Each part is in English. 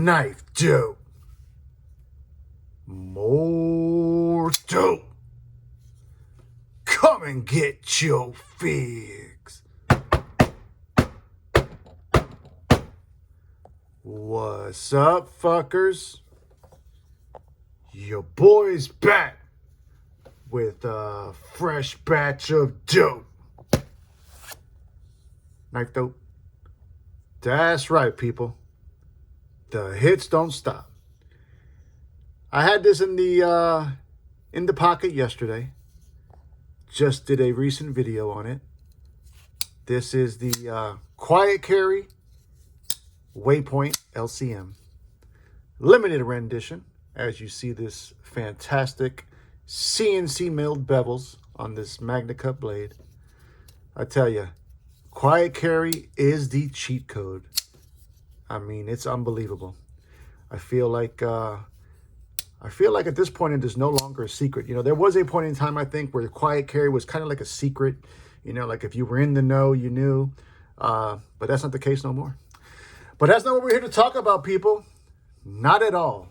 KnifeDope. More dope. Come and get your fix. What's up, fuckers? Your boy's back with a fresh batch of dope. KnifeDope. That's right, people. The hits don't stop. I had this in the pocket yesterday. Just did a recent video on it. This is the Quiet Carry Waypoint LCM. Limited rendition. As you see this fantastic CNC milled bevels on this Magna Cut blade. I tell you, Quiet Carry is the cheat code. I mean, it's unbelievable. I feel like at this point it is no longer a secret. You know, there was a point in time, I think, where Quiet Carry was kind of like a secret. You know, like if you were in the know, you knew. But that's not the case no more. But that's not what we're here to talk about, people. Not at all.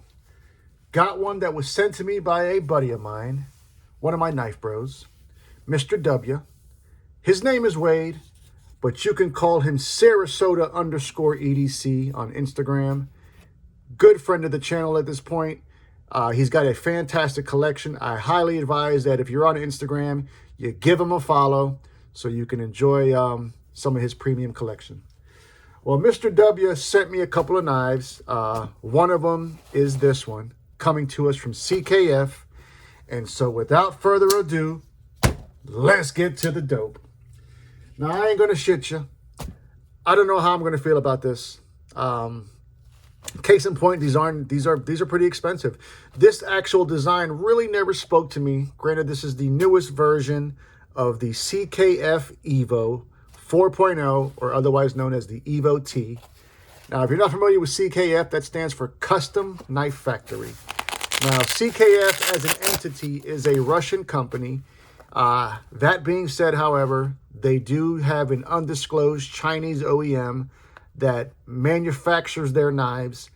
Got one that was sent to me by a buddy of mine, one of my knife bros, Mr. W. His name is Wade, but you can call him Sarasota_EDC on Instagram. Good friend of the channel at this point. He's got a fantastic collection. I highly advise that if you're on Instagram, you give him a follow so you can enjoy some of his premium collection. Well, Mr. W sent me a couple of knives. One of them is this one, coming to us from CKF. And so without further ado, let's get to the dope. Now, I ain't going to shit you. I don't know how I'm going to feel about this. Case in point, these are pretty expensive. This actual design really never spoke to me. Granted, this is the newest version of the CKF Evo 4.0, or otherwise known as the Evo T. Now, if you're not familiar with CKF, that stands for Custom Knife Factory. Now, CKF as an entity is a Russian company. That being said, however, they do have an undisclosed Chinese OEM that manufactures their knives.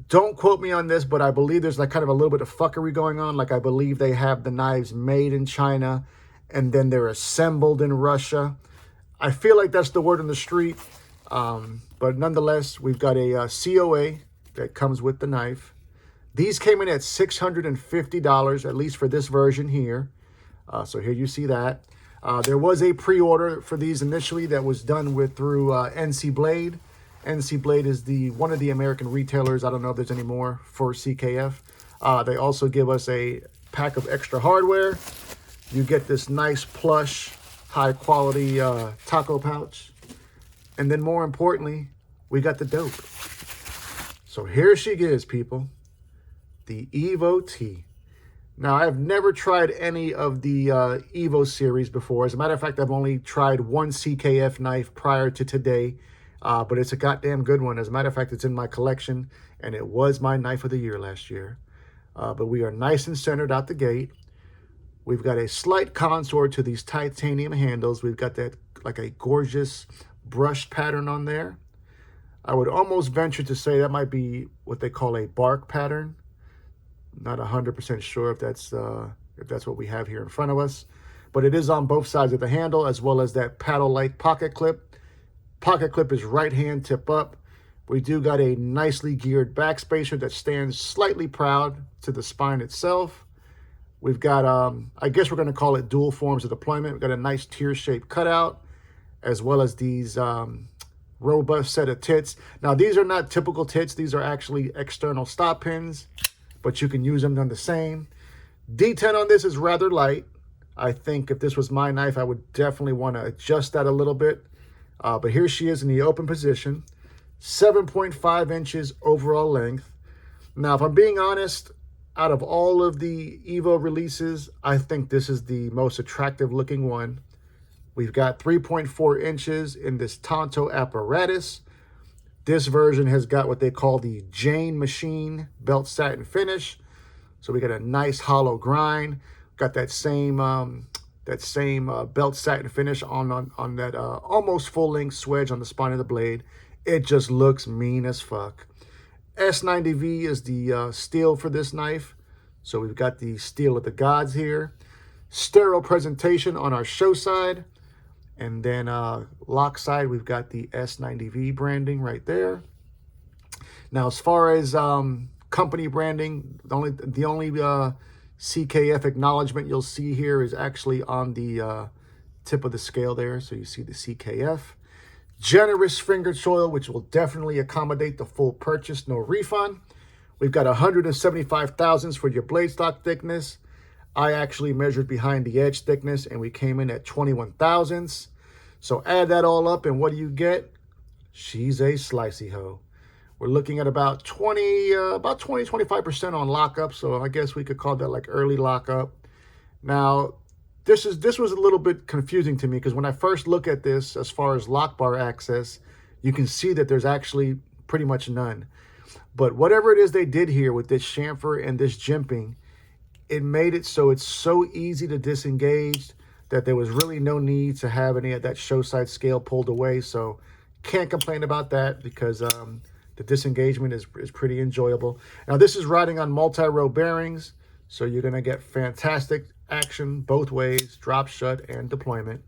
Don't quote me on this, but I believe there's like kind of a little bit of fuckery going on. Like I believe they have the knives made in China and then they're assembled in Russia. I feel like that's the word on the street. But nonetheless, we've got a COA that comes with the knife. These came in at $650, at least for this version here. So here you see that. There was a pre-order for these initially that was done through NC Blade. NC Blade is one of the American retailers. I don't know if there's any more for CKF. They also give us a pack of extra hardware. You get this nice plush, high quality taco pouch. And then more importantly, we got the dope. So here she is, people. The Evo T. Now, I've never tried any of the Evo series before. As a matter of fact, I've only tried one CKF knife prior to today, but it's a goddamn good one. As a matter of fact, it's in my collection, and it was my knife of the year last year. But we are nice and centered out the gate. We've got a slight contour to these titanium handles. We've got that like a gorgeous brush pattern on there. I would almost venture to say that might be what they call a bark pattern. Not 100% sure if that's what we have here in front of us, but it is on both sides of the handle, as well as that paddle-like pocket clip. Pocket clip is right hand tip up. We do got a nicely geared backspacer that stands slightly proud to the spine itself. We've got, I guess we're going to call it dual forms of deployment. We've got a nice tear-shaped cutout, as well as these robust set of tits. Now, these are not typical tits. These are actually external stop pins, but you can use them done the same. D10 on this is rather light. I think if this was my knife, I would definitely want to adjust that a little bit. But here she is in the open position. 7.5 inches overall length. Now, if I'm being honest, out of all of the Evo releases, I think this is the most attractive looking one. We've got 3.4 inches in this Tonto apparatus. This version has got what they call the Jane Machine belt satin finish. So we got a nice hollow grind. Got that same belt satin finish on that almost full length swedge on the spine of the blade. It just looks mean as fuck. S90V is the steel for this knife. So we've got the steel of the gods here. Sterile presentation on our show side. And then lock side, we've got the S90V branding right there. Now, as far as company branding, the only CKF acknowledgement you'll see here is actually on the tip of the scale there. So you see the CKF. Generous fingered soil, which will definitely accommodate the full purchase, no refund. We've got 175 thousandths for your blade stock thickness. I actually measured behind the edge thickness, and we came in at 21 thousandths. So add that all up, and what do you get? She's a slicey hoe. We're looking at about 25% on lockup. So I guess we could call that like early lockup. Now, this was a little bit confusing to me because when I first look at this, as far as lock bar access, you can see that there's actually pretty much none. But whatever it is they did here with this chamfer and this jimping, it made it so it's so easy to disengage that there was really no need to have any of that show side scale pulled away. So can't complain about that because the disengagement is pretty enjoyable. Now this is riding on multi-row bearings, so you're going to get fantastic action both ways, drop shut and deployment.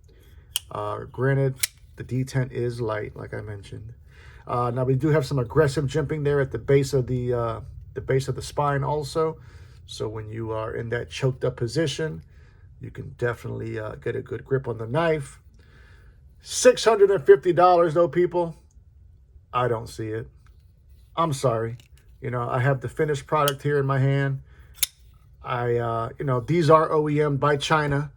Granted, the detent is light, like I mentioned. Now we do have some aggressive jimping there at the base of the base of the spine also. So when you are in that choked up position, you can definitely get a good grip on the knife. $650 though, people. I don't see it. I'm sorry. You know, I have the finished product here in my hand. You know, these are OEM by China,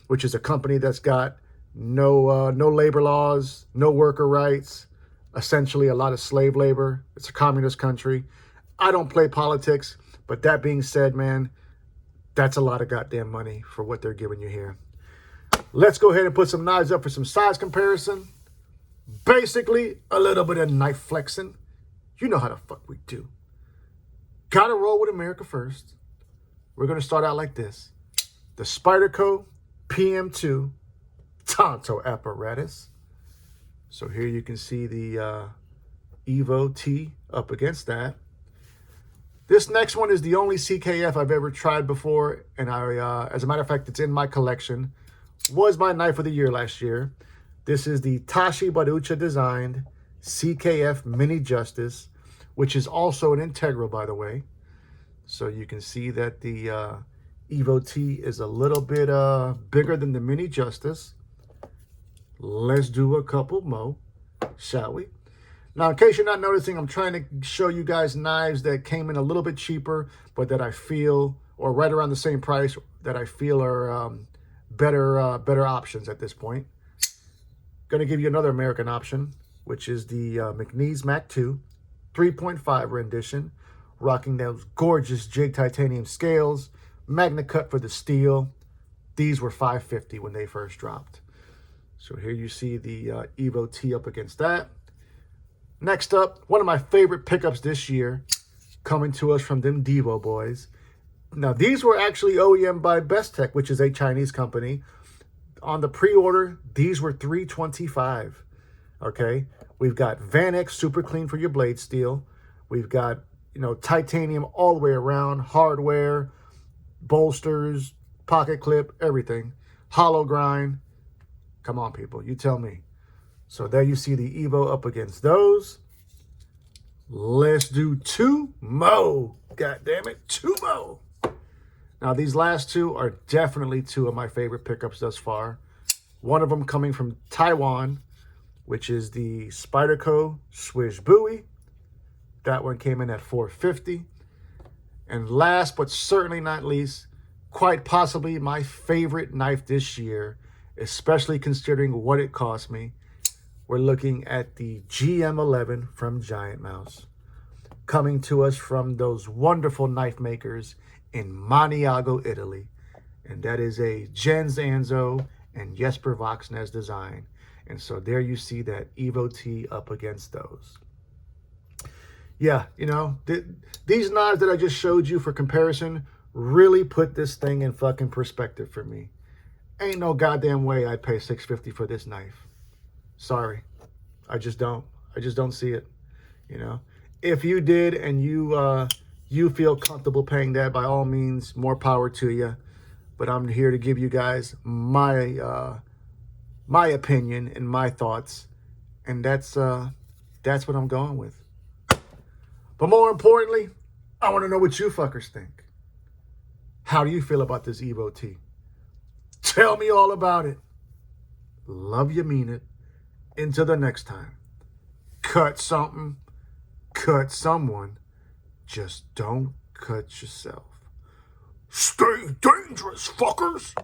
which is a company that's got no labor laws, no worker rights, essentially a lot of slave labor. It's a communist country. I don't play politics, but that being said, man, that's a lot of goddamn money for what they're giving you here. Let's go ahead and put some knives up for some size comparison. Basically, a little bit of knife flexing. You know how the fuck we do. Gotta roll with America first. We're going to start out like this. The Spyderco PM2 Tonto apparatus. So here you can see the Evo T up against that. This next one is the only CKF I've ever tried before, and as a matter of fact, it's in my collection. Was my knife of the year last year. This is the Tashi Baducha designed CKF Mini Justice, which is also an integral, by the way. So you can see that the Evo T is a little bit bigger than the Mini Justice. Let's do a couple more, shall we? Now, in case you're not noticing, I'm trying to show you guys knives that came in a little bit cheaper, but that I feel, or right around the same price, that I feel are better options at this point. Going to give you another American option, which is the McNeese Mac 2 3.5 rendition, rocking those gorgeous jig titanium scales, magna cut for the steel. These were $550 when they first dropped. So here you see the Evo T up against that. Next up, one of my favorite pickups this year, coming to us from them Devo boys. Now, these were actually OEM by Bestech, which is a Chinese company. On the pre-order, these were $325. Okay, we've got Van X Super Clean for your blade steel. We've got, you know, titanium all the way around, hardware, bolsters, pocket clip, everything. Hollow grind. Come on, people, you tell me. So there you see the Evo up against those. Let's do two more. God damn it, two more. Now, these last two are definitely two of my favorite pickups thus far. One of them coming from Taiwan, which is the Spyderco Swish Buoy. That one came in at $450. And last but certainly not least, quite possibly my favorite knife this year, especially considering what it cost me. We're looking at the GM11 from Giant Mouse, coming to us from those wonderful knife makers in Maniago, Italy. And that is a Jens Anzo and Jesper Voxnäs design. And so there you see that Evo T up against those. Yeah, you know, these knives that I just showed you for comparison really put this thing in fucking perspective for me. Ain't no goddamn way I'd pay $650 for this knife. Sorry, I just don't see it. You know, If you did and you feel comfortable paying that, by all means, more power to you. But I'm here to give you guys my my opinion and my thoughts, and that's what I'm going with. But more importantly, I want to know what you fuckers think. How do you feel about this Evo T? Tell me all about it. Love you, mean it. Until the next time. Cut something. Cut someone. Just don't cut yourself. Stay dangerous, fuckers.